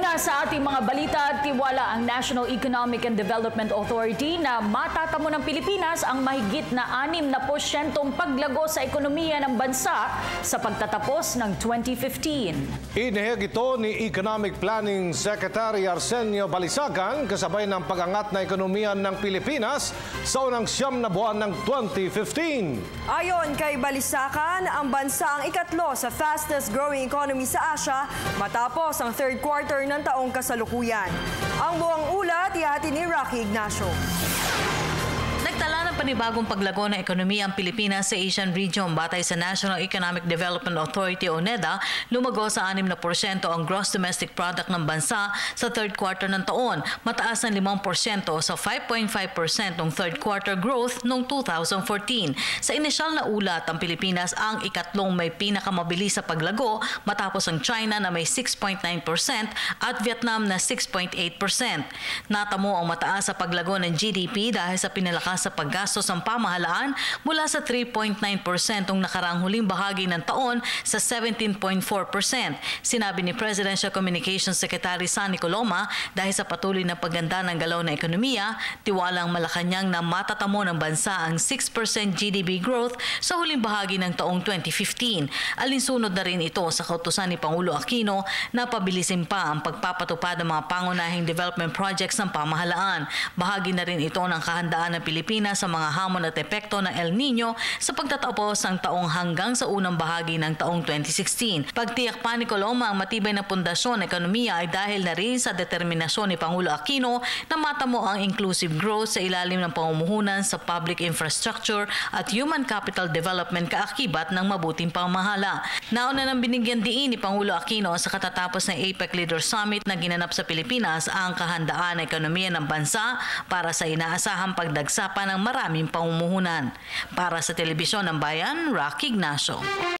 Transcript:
Una sa ating mga balita, tiwala ang National Economic and Development Authority na matatamo ng Pilipinas ang mahigit na 6% paglago sa ekonomiya ng bansa sa pagtatapos ng 2015. Inihig ito ni Economic Planning Secretary Arsenio Balisacan kasabay ng pag-angat na ekonomiya ng Pilipinas sa unang 9 na buwan ng 2015. Ayon kay Balisacan, ang bansa ang ikatlo sa fastest growing economy sa Asia matapos ang third quarter ng taong kasalukuyan. Ang buong ulat ihati ni Rocky Ignacio. Nagtala ng panibagong paglago ng ekonomiya ang Pilipinas sa Asian region batay sa National Economic Development Authority o NEDA, lumago sa 6% ang gross domestic product ng bansa sa third quarter ng taon, mataas ng 5% sa 5.5% ng third quarter growth noong 2014. Sa inisyal na ulat, ang Pilipinas ang ikatlong may pinakamabilis sa paglago matapos ang China na may 6.9% at Vietnam na 6.8%. Natamo ang mataas sa paglago ng GDP dahil sa pinalakas sa paggastos ng pamahalaan mula sa 3.9% ng nakaraang huling bahagi ng taon sa 17.4%. Sinabi ni Presidential Communications Secretary Sonny Coloma, dahil sa patuloy na pagganda ng galaw ng ekonomiya, tiwalang Malacanang na matatamo ng bansa ang 6% GDP growth sa huling bahagi ng taong 2015. Alinsunod na rin ito sa kautusan ni Pangulo Aquino na pabilisin pa ang pagpapatupad ng mga pangunahing development projects ng pamahalaan. Bahagi na rin ito ng kahandaan ng Pilipinas sa mga hamon at epekto ng El Nino sa pagtatapos ng taong hanggang sa unang bahagi ng taong 2016. Pagtiyak pa ni Coloma, ang matibay na pundasyon ng ekonomiya ay dahil na rin sa determinasyon ni Pangulo Aquino na matamo ang inclusive growth sa ilalim ng pamumuhunan sa public infrastructure at human capital development kaakibat ng mabuting pamahala. Nauna nang binigyan diin ni Pangulo Aquino sa katatapos ng APEC Leaders Summit na ginanap sa Pilipinas ang kahandaan ng ekonomiya ng bansa para sa inaasahang pagdagsa pa ng maraming pamumuhunan. Para sa Telebisyon ng Bayan, Rocky Ignacio.